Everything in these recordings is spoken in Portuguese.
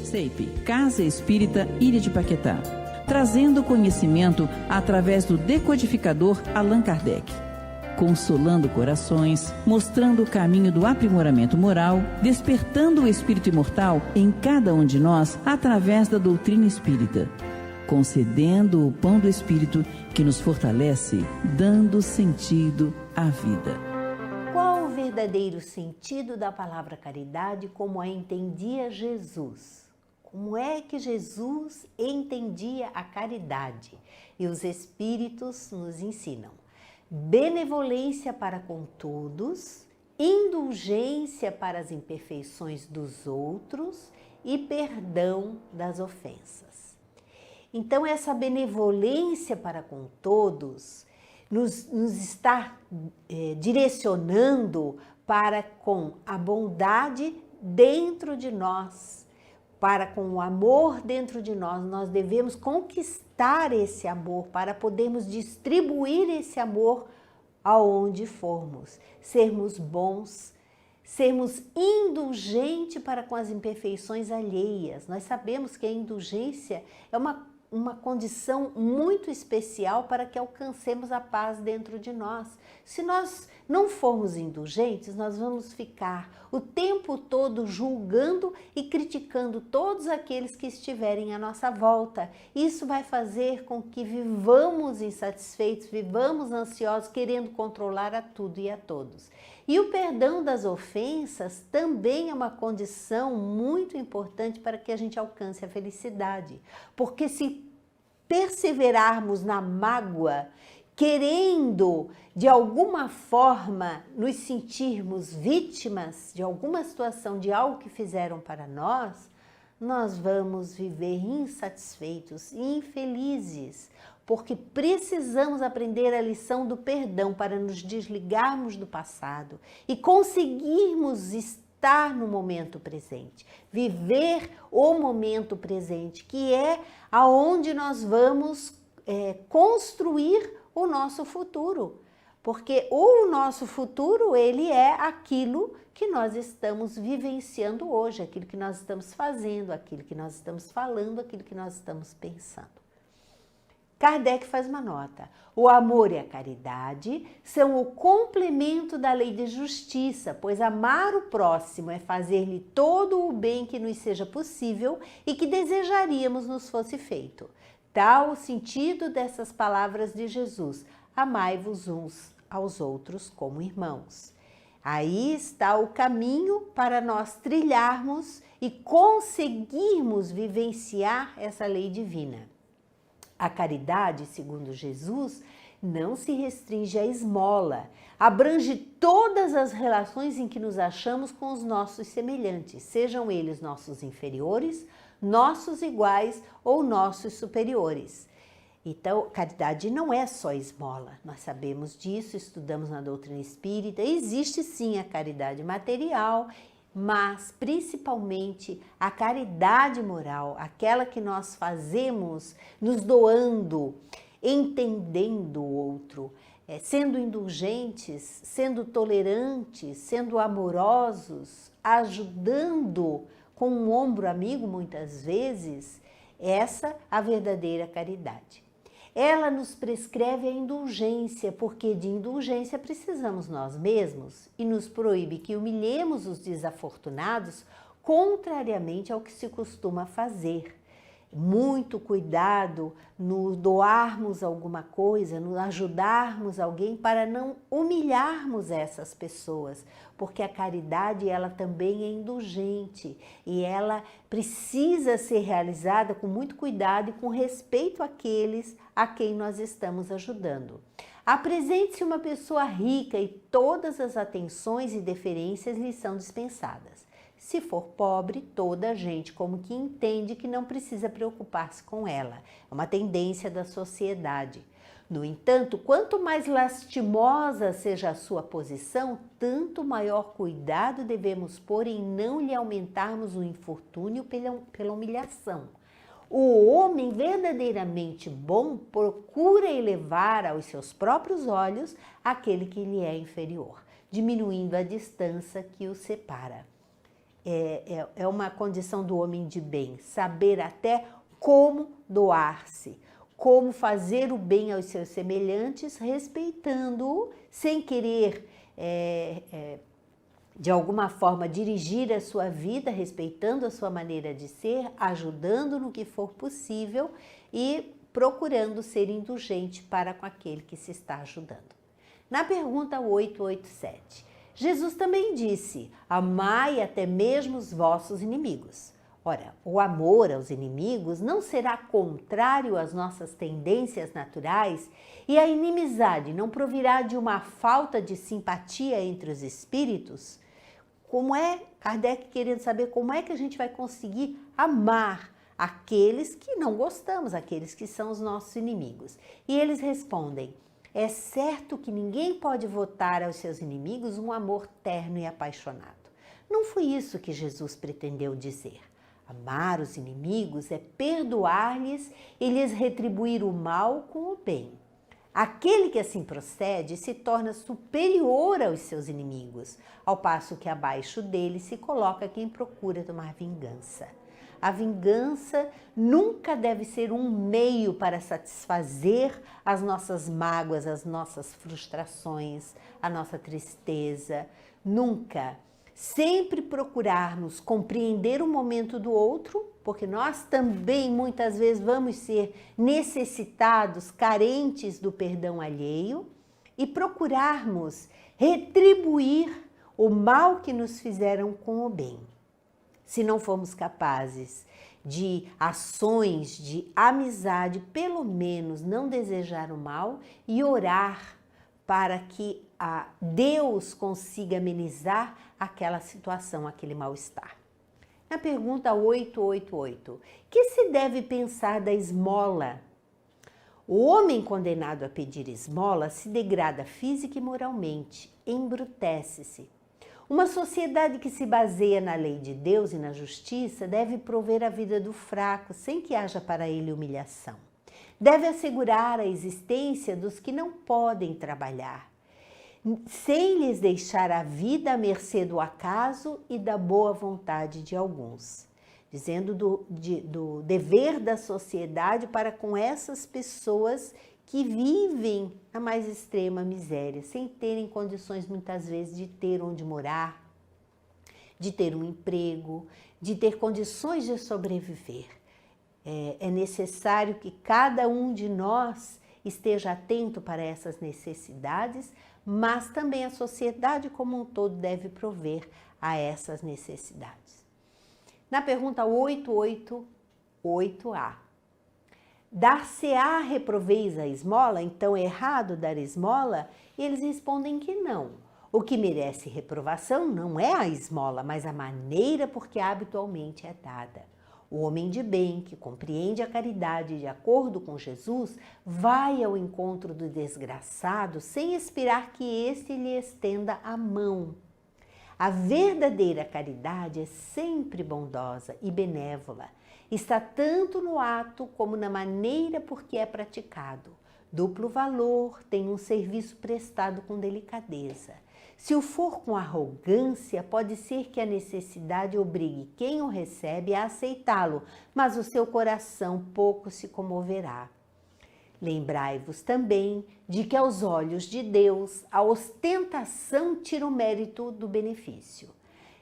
CEIP, Casa Espírita Ilha de Paquetá, trazendo conhecimento através do decodificador Allan Kardec, consolando corações, mostrando o caminho do aprimoramento moral, despertando o espírito imortal em cada um de nós através da doutrina espírita, concedendo o pão do espírito que nos fortalece, dando sentido à vida. Qual o verdadeiro sentido da palavra caridade como a entendia Jesus? Como é que Jesus entendia a caridade? E os Espíritos nos ensinam. Benevolência para com todos, indulgência para as imperfeições dos outros e perdão das ofensas. Então, essa benevolência para com todos nos está direcionando para com a bondade dentro de nós, para com o amor dentro de nós. Nós devemos conquistar esse amor para podermos distribuir esse amor aonde formos, sermos bons, sermos indulgentes para com as imperfeições alheias. Nós sabemos que a indulgência é uma condição muito especial para que alcancemos a paz dentro de nós. Se nós não formos indulgentes, nós vamos ficar o tempo todo julgando e criticando todos aqueles que estiverem à nossa volta. Isso vai fazer com que vivamos insatisfeitos, vivamos ansiosos, querendo controlar a tudo e a todos. E o perdão das ofensas também é uma condição muito importante para que a gente alcance a felicidade. Porque se perseverarmos na mágoa, querendo de alguma forma nos sentirmos vítimas de alguma situação, de algo que fizeram para nós, nós vamos viver insatisfeitos e infelizes, porque precisamos aprender a lição do perdão para nos desligarmos do passado e conseguirmos estar no momento presente, viver o momento presente, que é aonde nós vamos construir o nosso futuro, porque o nosso futuro, ele é aquilo que nós estamos vivenciando hoje, aquilo que nós estamos fazendo, aquilo que nós estamos falando, aquilo que nós estamos pensando. Kardec faz uma nota. O amor e a caridade são o complemento da lei de justiça, pois amar o próximo é fazer-lhe todo o bem que nos seja possível e que desejaríamos nos fosse feito. Tal o sentido dessas palavras de Jesus: amai-vos uns aos outros como irmãos. Aí está o caminho para nós trilharmos e conseguirmos vivenciar essa lei divina. A caridade, segundo Jesus, não se restringe à esmola, abrange todas as relações em que nos achamos com os nossos semelhantes, sejam eles nossos inferiores, nossos iguais ou nossos superiores. Então, caridade não é só esmola, nós sabemos disso, estudamos na doutrina espírita, existe sim a caridade material, mas principalmente a caridade moral, aquela que nós fazemos nos doando, entendendo o outro, sendo indulgentes, sendo tolerantes, sendo amorosos, ajudando com um ombro amigo muitas vezes, essa a verdadeira caridade. Ela nos prescreve a indulgência, porque de indulgência precisamos nós mesmos e nos proíbe que humilhemos os desafortunados, contrariamente ao que se costuma fazer. Muito cuidado no doarmos alguma coisa, no ajudarmos alguém para não humilharmos essas pessoas, porque a caridade ela também é indulgente e ela precisa ser realizada com muito cuidado e com respeito àqueles a quem nós estamos ajudando. Apresente-se uma pessoa rica e todas as atenções e deferências lhe são dispensadas. Se for pobre, toda a gente como que entende que não precisa preocupar-se com ela. É uma tendência da sociedade. No entanto, quanto mais lastimosa seja a sua posição, tanto maior cuidado devemos pôr em não lhe aumentarmos o infortúnio pela humilhação. O homem verdadeiramente bom procura elevar aos seus próprios olhos aquele que lhe é inferior, diminuindo a distância que o separa. é uma condição do homem de bem, saber até como doar-se, como fazer o bem aos seus semelhantes, respeitando-o, sem querer, de alguma forma, dirigir a sua vida, respeitando a sua maneira de ser, ajudando no que for possível e procurando ser indulgente para com aquele que se está ajudando. Na pergunta 887, Jesus também disse: amai até mesmo os vossos inimigos. Ora, o amor aos inimigos não será contrário às nossas tendências naturais e a inimizade não provirá de uma falta de simpatia entre os espíritos? Como é, Kardec querendo saber como é que a gente vai conseguir amar aqueles que não gostamos, aqueles que são os nossos inimigos? E eles respondem: é certo que ninguém pode votar aos seus inimigos um amor terno e apaixonado. Não foi isso que Jesus pretendeu dizer. Amar os inimigos é perdoar-lhes e lhes retribuir o mal com o bem. Aquele que assim procede se torna superior aos seus inimigos, ao passo que abaixo dele se coloca quem procura tomar vingança. A vingança nunca deve ser um meio para satisfazer as nossas mágoas, as nossas frustrações, a nossa tristeza. Nunca. Sempre procurarmos compreender o momento do outro, porque nós também muitas vezes vamos ser necessitados, carentes do perdão alheio, e procurarmos retribuir o mal que nos fizeram com o bem. Se não formos capazes de ações de amizade, pelo menos não desejar o mal e orar para que Deus consiga amenizar aquela situação, aquele mal-estar. Na pergunta 888, que se deve pensar da esmola? O homem condenado a pedir esmola se degrada física e moralmente, embrutece-se. Uma sociedade que se baseia na lei de Deus e na justiça deve prover a vida do fraco sem que haja para ele humilhação. Deve assegurar a existência dos que não podem trabalhar, sem lhes deixar a vida à mercê do acaso e da boa vontade de alguns. Dizendo do dever da sociedade para com essas pessoas que vivem a mais extrema miséria, sem terem condições muitas vezes de ter onde morar, de ter um emprego, de ter condições de sobreviver. É necessário que cada um de nós esteja atento para essas necessidades, mas também a sociedade como um todo deve prover a essas necessidades. Na pergunta 888A, dar-se-á reproveis a esmola? Então é errado dar esmola? E eles respondem que não. O que merece reprovação não é a esmola, mas a maneira por que habitualmente é dada. O homem de bem, que compreende a caridade de acordo com Jesus, vai ao encontro do desgraçado sem esperar que este lhe estenda a mão. A verdadeira caridade é sempre bondosa e benévola. Está tanto no ato como na maneira por que é praticado. Duplo valor, tem um serviço prestado com delicadeza. Se o for com arrogância, pode ser que a necessidade obrigue quem o recebe a aceitá-lo, mas o seu coração pouco se comoverá. Lembrai-vos também de que aos olhos de Deus a ostentação tira o mérito do benefício.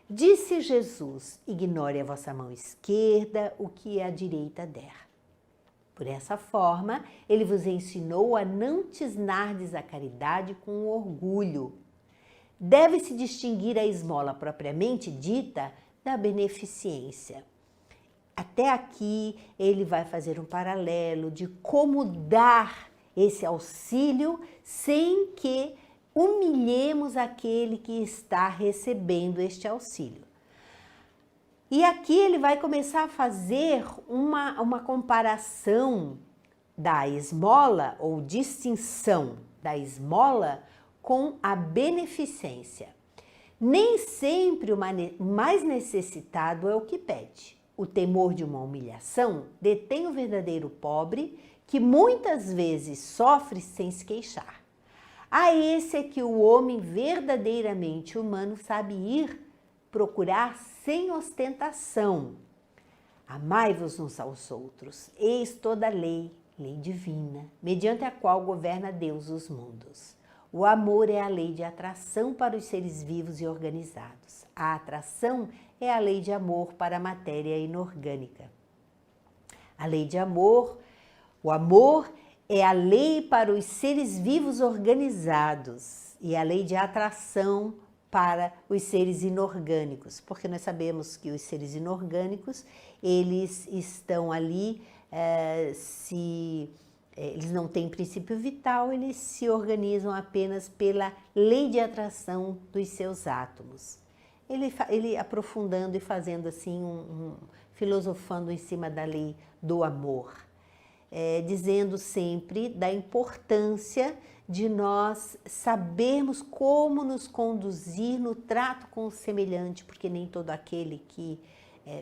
Disse Jesus: ignore a vossa mão esquerda o que a direita der. Por essa forma, ele vos ensinou a não tisnardes a caridade com orgulho. Deve-se distinguir a esmola propriamente dita da beneficência. Até aqui ele vai fazer um paralelo de como dar esse auxílio sem que humilhemos aquele que está recebendo este auxílio. E aqui ele vai começar a fazer uma comparação da esmola ou distinção da esmola com a beneficência. Nem sempre o mais necessitado é o que pede. O temor de uma humilhação detém o verdadeiro pobre, que muitas vezes sofre sem se queixar. A esse é que o homem verdadeiramente humano sabe ir procurar sem ostentação. Amai-vos uns aos outros, eis toda a lei, lei divina, mediante a qual governa Deus os mundos. O amor é a lei de atração para os seres vivos e organizados. A atração é a lei de amor para a matéria inorgânica. A lei de amor, o amor é a lei para os seres vivos organizados e a lei de atração para os seres inorgânicos, porque nós sabemos que os seres inorgânicos, eles estão ali, eles não têm princípio vital, eles se organizam apenas pela lei de atração dos seus átomos. Ele aprofundando e fazendo assim, filosofando em cima da lei do amor, dizendo sempre da importância de nós sabermos como nos conduzir no trato com o semelhante, porque nem todo aquele que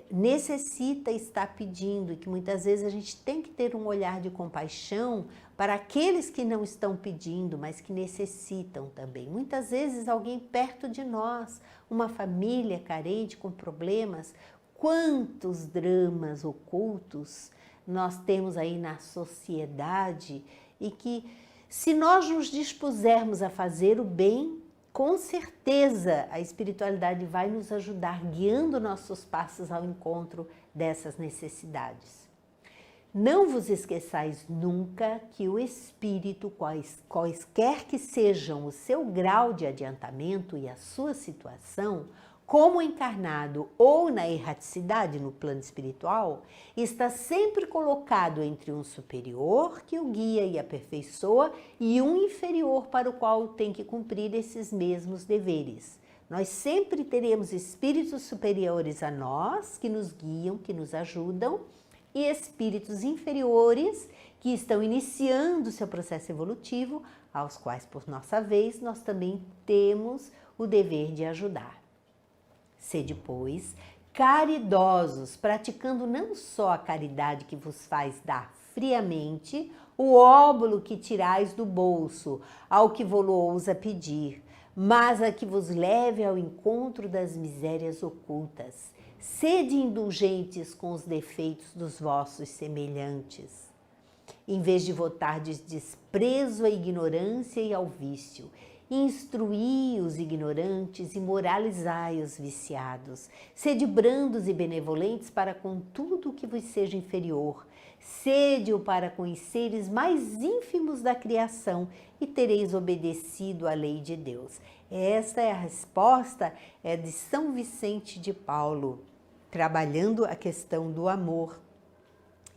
necessita está pedindo, e que muitas vezes a gente tem que ter um olhar de compaixão para aqueles que não estão pedindo, mas que necessitam também. Muitas vezes alguém perto de nós, uma família carente com problemas, quantos dramas ocultos nós temos aí na sociedade e que, se nós nos dispusermos a fazer o bem, com certeza a espiritualidade vai nos ajudar, guiando nossos passos ao encontro dessas necessidades. Não vos esqueçais nunca que o Espírito, quaisquer que sejam o seu grau de adiantamento e a sua situação, como encarnado ou na erraticidade no plano espiritual, está sempre colocado entre um superior que o guia e aperfeiçoa e um inferior para o qual tem que cumprir esses mesmos deveres. Nós sempre teremos espíritos superiores a nós que nos guiam, que nos ajudam, e espíritos inferiores que estão iniciando seu processo evolutivo, aos quais, por nossa vez, nós também temos o dever de ajudar. Sede, pois, caridosos, praticando não só a caridade que vos faz dar friamente o óbolo que tirais do bolso ao que vos ousa pedir, mas a que vos leve ao encontro das misérias ocultas. Sede indulgentes com os defeitos dos vossos semelhantes, em vez de votardes desprezo à ignorância e ao vício. Instruí os ignorantes e moralizai os viciados. Sede brandos e benevolentes para com tudo que vos seja inferior. Sede-o para com os seres mais ínfimos da criação e tereis obedecido à lei de Deus. Esta é a resposta de São Vicente de Paulo, trabalhando a questão do amor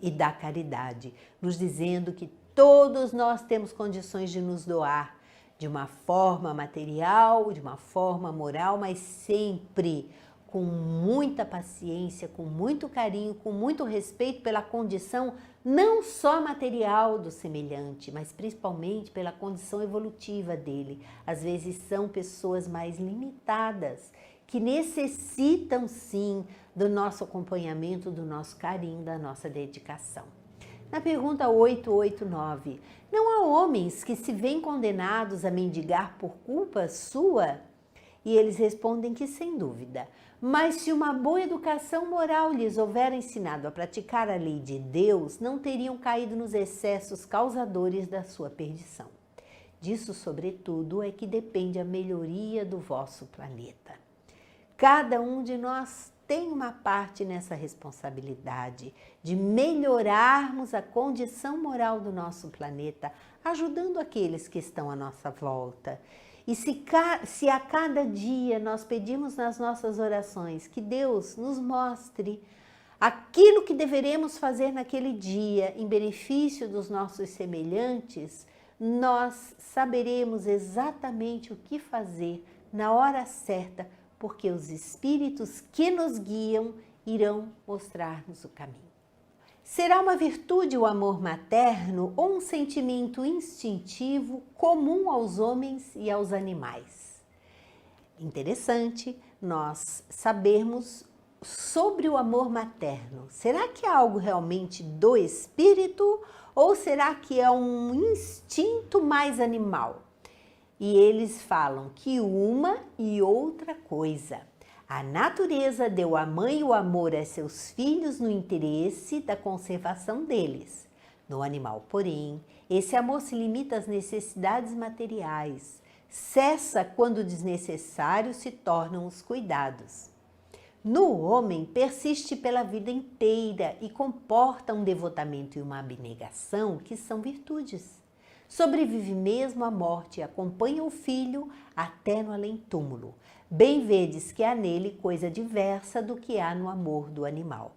e da caridade, nos dizendo que todos nós temos condições de nos doar, de uma forma material, de uma forma moral, mas sempre com muita paciência, com muito carinho, com muito respeito pela condição não só material do semelhante, mas principalmente pela condição evolutiva dele. Às vezes são pessoas mais limitadas, que necessitam sim do nosso acompanhamento, do nosso carinho, da nossa dedicação. Na pergunta 889, não há homens que se veem condenados a mendigar por culpa sua? E eles respondem que sem dúvida, mas se uma boa educação moral lhes houver ensinado a praticar a lei de Deus, não teriam caído nos excessos causadores da sua perdição. Disso, sobretudo, é que depende a melhoria do vosso planeta. Cada um de nós tem uma parte nessa responsabilidade de melhorarmos a condição moral do nosso planeta, ajudando aqueles que estão à nossa volta. E se a cada dia nós pedimos nas nossas orações que Deus nos mostre aquilo que deveremos fazer naquele dia em benefício dos nossos semelhantes, nós saberemos exatamente o que fazer na hora certa, porque os espíritos que nos guiam irão mostrar-nos o caminho. Será uma virtude o amor materno ou um sentimento instintivo comum aos homens e aos animais? Interessante nós sabermos sobre o amor materno. Será que é algo realmente do espírito ou será que é um instinto mais animal? E eles falam que uma e outra coisa. A natureza deu à mãe o amor a seus filhos no interesse da conservação deles. No animal, porém, esse amor se limita às necessidades materiais. Cessa quando desnecessários se tornam os cuidados. No homem, persiste pela vida inteira e comporta um devotamento e uma abnegação que são virtudes. Sobrevive mesmo à morte e acompanha o filho até no além-túmulo. Bem vedes que há nele coisa diversa do que há no amor do animal.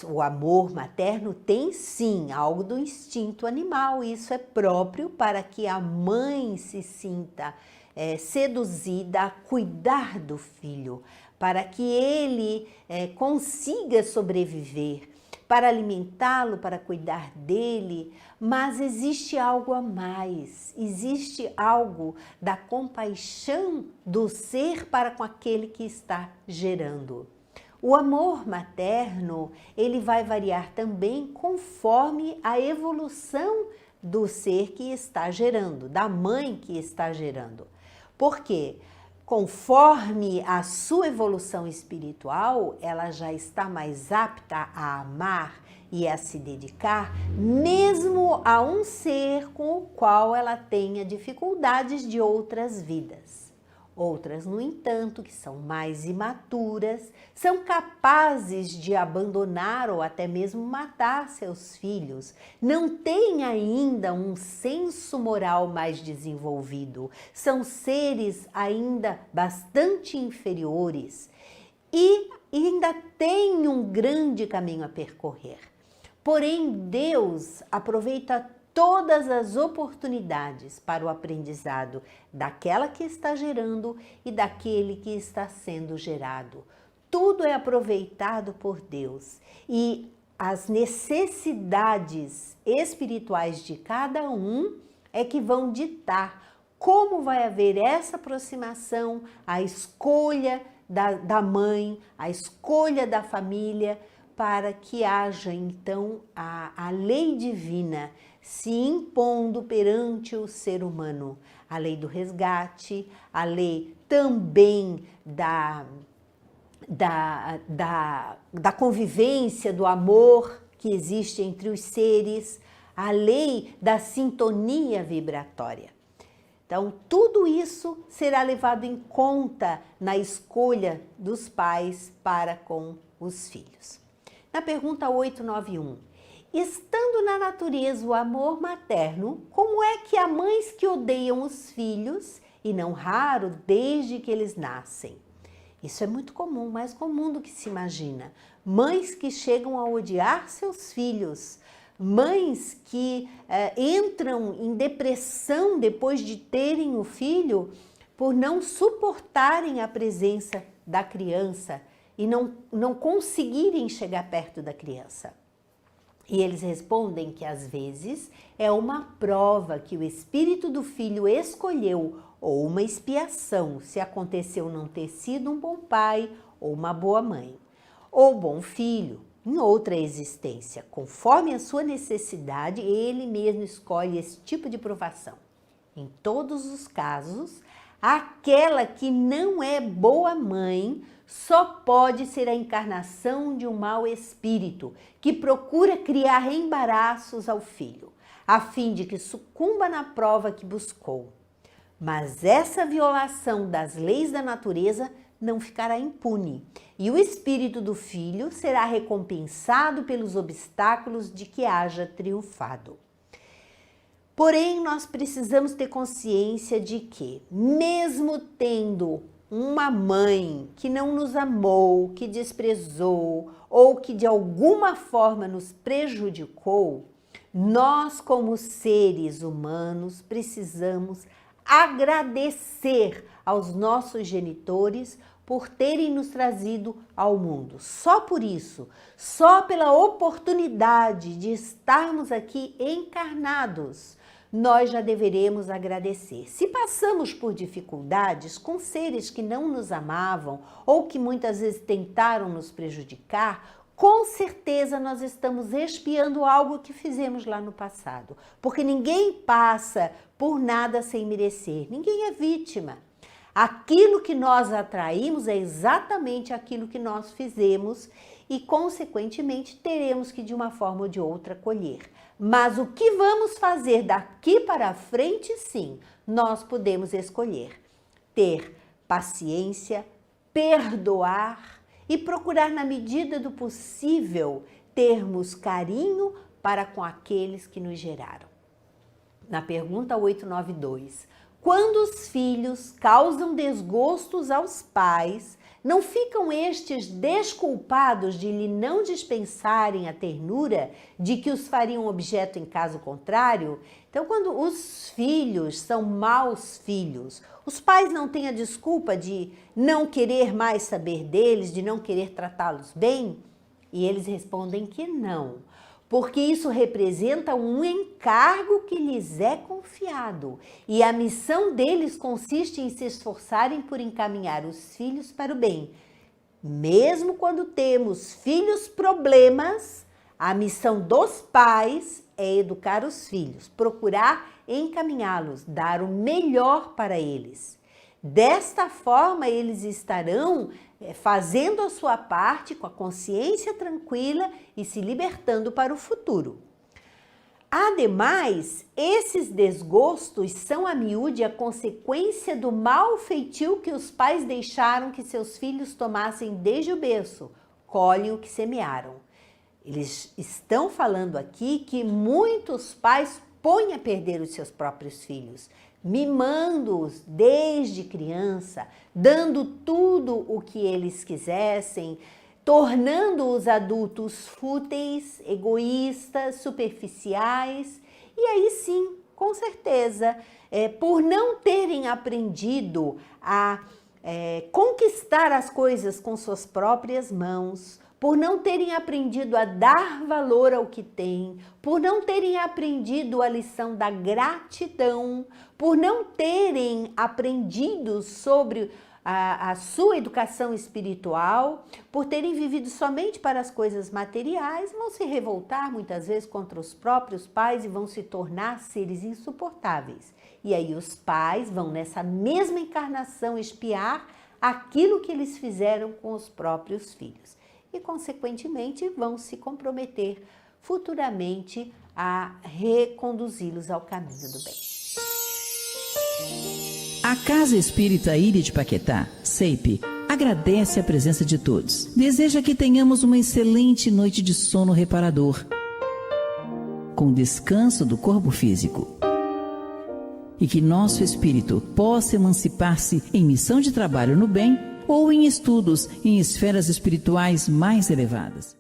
O amor materno tem sim algo do instinto animal, isso é próprio para que a mãe se sinta seduzida a cuidar do filho, para que ele consiga sobreviver, para alimentá-lo, para cuidar dele, mas existe algo a mais, existe algo da compaixão do ser para com aquele que está gerando. O amor materno, ele vai variar também conforme a evolução do ser que está gerando, da mãe que está gerando. Por quê? Conforme a sua evolução espiritual, ela já está mais apta a amar e a se dedicar, mesmo a um ser com o qual ela tenha dificuldades de outras vidas. Outras, no entanto, que são mais imaturas, são capazes de abandonar ou até mesmo matar seus filhos, não têm ainda um senso moral mais desenvolvido, são seres ainda bastante inferiores e ainda têm um grande caminho a percorrer. Porém, Deus aproveita todas as oportunidades para o aprendizado daquela que está gerando e daquele que está sendo gerado. Tudo é aproveitado por Deus e as necessidades espirituais de cada um é que vão ditar como vai haver essa aproximação, a escolha da mãe, a escolha da família, para que haja então a lei divina se impondo perante o ser humano. A lei do resgate, a lei também da convivência, do amor que existe entre os seres, a lei da sintonia vibratória. Então, tudo isso será levado em conta na escolha dos pais para com os filhos. Na pergunta 891, estando na natureza o amor materno, como é que há mães que odeiam os filhos, e não raro desde que eles nascem? Isso é muito comum, mais comum do que se imagina. Mães que chegam a odiar seus filhos, mães que entram em depressão depois de terem o filho por não suportarem a presença da criança e não conseguirem chegar perto da criança. E eles respondem que às vezes é uma prova que o espírito do filho escolheu ou uma expiação se aconteceu não ter sido um bom pai ou uma boa mãe, ou bom filho em outra existência. Conforme a sua necessidade, ele mesmo escolhe esse tipo de provação. Em todos os casos, aquela que não é boa mãe só pode ser a encarnação de um mau espírito que procura criar embaraços ao filho, a fim de que sucumba na prova que buscou. Mas essa violação das leis da natureza não ficará impune, e o espírito do filho será recompensado pelos obstáculos de que haja triunfado. Porém, nós precisamos ter consciência de que, mesmo tendo uma mãe que não nos amou, que desprezou ou que de alguma forma nos prejudicou, nós como seres humanos precisamos agradecer aos nossos genitores por terem nos trazido ao mundo. Só por isso, só pela oportunidade de estarmos aqui encarnados, nós já deveremos agradecer. Se passamos por dificuldades com seres que não nos amavam ou que muitas vezes tentaram nos prejudicar, com certeza nós estamos expiando algo que fizemos lá no passado. Porque ninguém passa por nada sem merecer, ninguém é vítima. Aquilo que nós atraímos é exatamente aquilo que nós fizemos e, consequentemente, teremos que, de uma forma ou de outra, colher. Mas o que vamos fazer daqui para frente, sim, nós podemos escolher. Ter paciência, perdoar e procurar, na medida do possível, termos carinho para com aqueles que nos geraram. Na pergunta 892, quando os filhos causam desgostos aos pais, não ficam estes desculpados de lhe não dispensarem a ternura de que os fariam objeto em caso contrário? Então, quando os filhos são maus filhos, os pais não têm a desculpa de não querer mais saber deles, de não querer tratá-los bem? E eles respondem que não, porque isso representa um encargo que lhes é confiado e a missão deles consiste em se esforçarem por encaminhar os filhos para o bem. Mesmo quando temos filhos problemas, a missão dos pais é educar os filhos, procurar encaminhá-los, dar o melhor para eles. Desta forma, eles estarão fazendo a sua parte com a consciência tranquila e se libertando para o futuro. Ademais, esses desgostos são a miúde a consequência do mau feitio que os pais deixaram que seus filhos tomassem desde o berço, colhem o que semearam. Eles estão falando aqui que muitos pais põem a perder os seus próprios filhos, mimando-os desde criança, dando tudo o que eles quisessem, tornando-os adultos fúteis, egoístas, superficiais. E aí sim, com certeza, por não terem aprendido a conquistar as coisas com suas próprias mãos, por não terem aprendido a dar valor ao que têm, por não terem aprendido a lição da gratidão, por não terem aprendido sobre a sua educação espiritual, por terem vivido somente para as coisas materiais, vão se revoltar muitas vezes contra os próprios pais e vão se tornar seres insuportáveis. E aí os pais vão nessa mesma encarnação espiar aquilo que eles fizeram com os próprios filhos. E, consequentemente, vão se comprometer futuramente a reconduzi-los ao caminho do bem. A Casa Espírita Ilha de Paquetá, CEIP, agradece a presença de todos. Deseja que tenhamos uma excelente noite de sono reparador, com descanso do corpo físico. E que nosso espírito possa emancipar-se em missão de trabalho no bem ou em estudos em esferas espirituais mais elevadas.